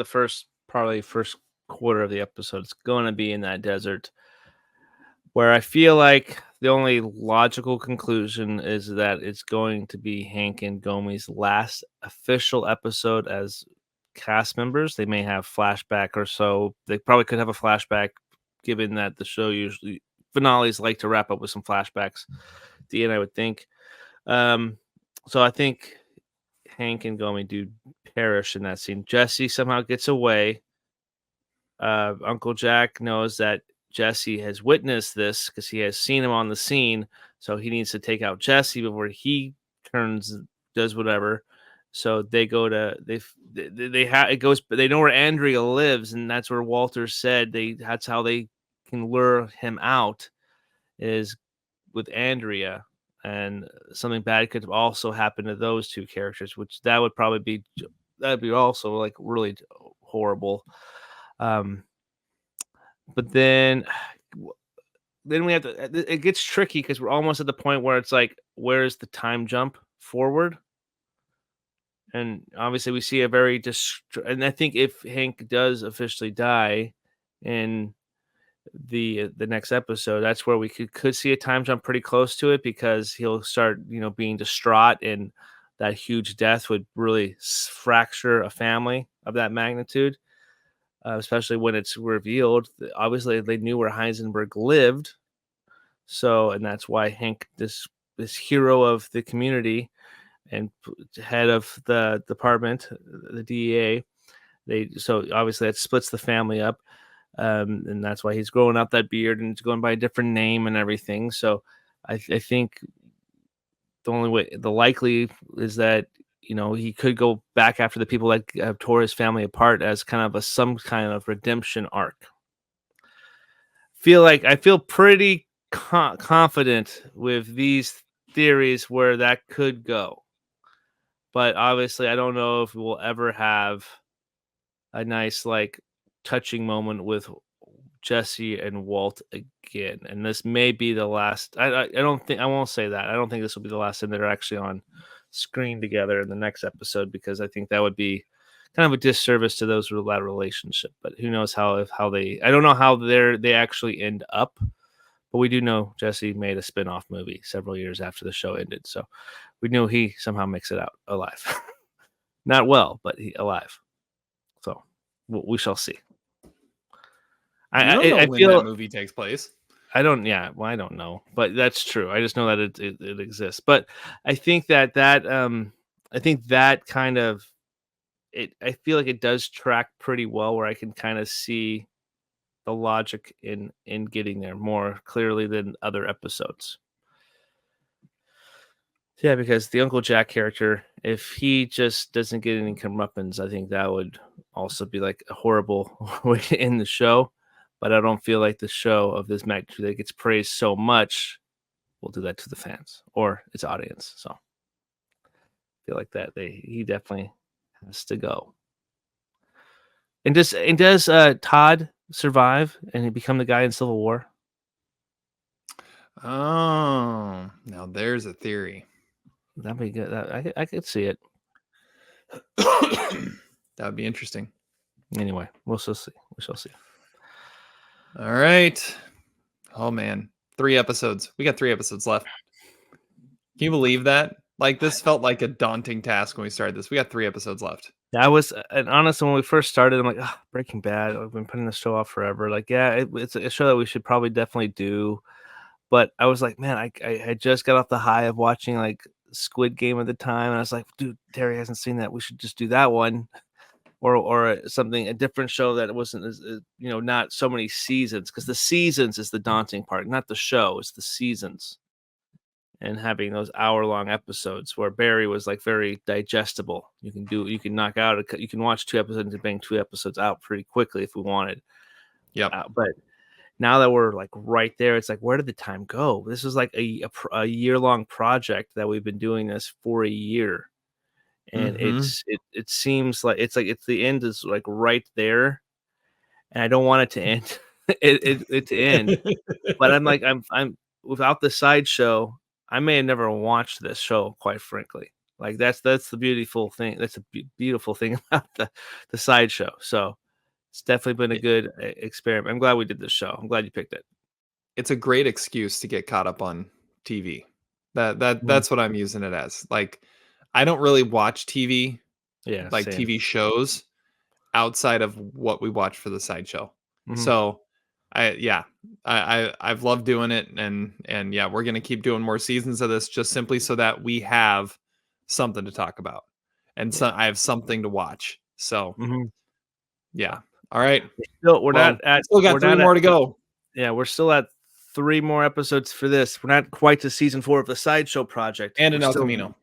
Speaker 1: probably first quarter of the episode. It's going to be in that desert, where I feel like the only logical conclusion is that it's going to be Hank and Gomi's last official episode as cast members. They may have flashback or so. They probably could have a flashback, given that the show usually finales like to wrap up with some flashbacks at the end, I would think. So I think Hank and Gomi do perish in that scene. Jesse somehow gets away. Uncle Jack knows that Jesse has witnessed this because he has seen him on the scene, so he needs to take out Jesse before he does whatever. So they go to it goes, but they know where Andrea lives, and that's where Walter said that's how they can lure him out, is with Andrea. And something bad could also happen to those two characters, which that'd be also like really horrible. But then we have to. It gets tricky because we're almost at the point where it's like, where's the time jump forward? And obviously, we see a very and I think if Hank does officially die in the next episode, that's where we could see a time jump pretty close to it, because he'll start being distraught, and that huge death would really fracture a family of that magnitude. Especially when it's revealed. Obviously, they knew where Heisenberg lived, and that's why Hank, this hero of the community and head of the department, the DEA, so obviously that splits the family up, and that's why he's growing out that beard and it's going by a different name and everything. So I think the likely is that he could go back after the people that tore his family apart as kind of some kind of redemption arc. I feel pretty confident with these theories where that could go, but obviously I don't know if we'll ever have a nice touching moment with Jesse and Walt again, and this may be the last. I won't say that. I don't think this will be the last time they're actually on screen together in the next episode, because I think that would be kind of a disservice to those with that relationship. But who knows how they, I don't know how they actually end up, but we do know Jesse made a spin-off movie several years after the show ended, so we knew he somehow makes it out alive. Not well, but he alive. So we shall see.
Speaker 2: You don't know
Speaker 1: I
Speaker 2: when
Speaker 1: feel
Speaker 2: that movie takes place.
Speaker 1: I don't. Yeah, well, I don't know, but that's true. I just know that it exists. But I think that I think that kind of it. I feel like it does track pretty well, where I can kind of see the logic in getting there more clearly than other episodes. Yeah, because the Uncle Jack character, if he just doesn't get any comeuppance, I think that would also be like a horrible way to end the show. But I don't feel like the show of this magnitude that gets praised so much will do that to the fans or its audience. So I feel like that he definitely has to go. And does Todd survive and he become the guy in Civil War?
Speaker 2: Oh, now there's a theory.
Speaker 1: That'd be good. I could see it.
Speaker 2: That would be interesting.
Speaker 1: Anyway, we'll still see. We shall see.
Speaker 2: All right. Oh man, 3 episodes. We got 3 episodes left. Can you believe that? Like, this felt like a daunting task when we started this. We got 3 episodes left.
Speaker 1: I was, and honestly, when we first started, I'm like, Breaking Bad. I've been putting this show off forever. Like, yeah, it's a show that we should probably definitely do. But I was like, man, I just got off the high of watching like Squid Game at the time, and I was like, dude, Terry hasn't seen that. We should just do that one, or something, a different show that wasn't as not so many seasons, because the seasons is the daunting part, not the show. It's the seasons, and having those hour-long episodes where Barry was like very digestible. You can knock out you can watch 2 episodes and bang 2 episodes out pretty quickly if we wanted.
Speaker 2: Yeah,
Speaker 1: but now that we're like right there, it's like, where did the time go? This is like a year-long project that we've been doing this for a year, and it seems like it's the end is like right there, and I don't want it to end. it to end, but I'm like I'm without the sideshow, I may have never watched this show, quite frankly. Like that's the beautiful thing. That's a beautiful thing about the sideshow. So it's definitely been a good experiment. I'm glad we did this show. I'm glad you picked it.
Speaker 2: it's a great excuse to get caught up on TV. That's what I'm using it as. Like, I don't really watch TV, like
Speaker 1: same.
Speaker 2: TV shows, outside of what we watch for the sideshow. So I've loved doing it, and yeah, we're gonna keep doing more seasons of this, just simply so that we have something to talk about, and so I have something to watch. So yeah. All right.
Speaker 1: We're not at.
Speaker 2: Still got 3 more to go.
Speaker 1: Yeah, we're still at 3 more episodes for this. We're not quite to season 4 of the Sideshow Project.
Speaker 2: And an El Camino.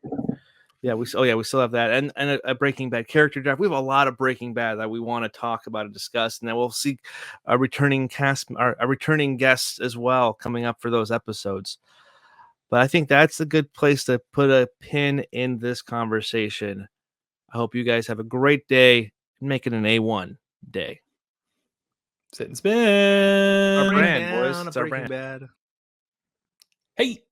Speaker 1: Yeah, we still have that, and a Breaking Bad character draft. We have a lot of Breaking Bad that we want to talk about and discuss, and then we'll see a returning cast, a returning guest as well coming up for those episodes. But I think that's a good place to put a pin in this conversation. I hope you guys have a great day and make it an A1 day.
Speaker 2: Sit and spin.
Speaker 1: Our brand, boys. It's our brand.
Speaker 3: Bad.
Speaker 2: Hey.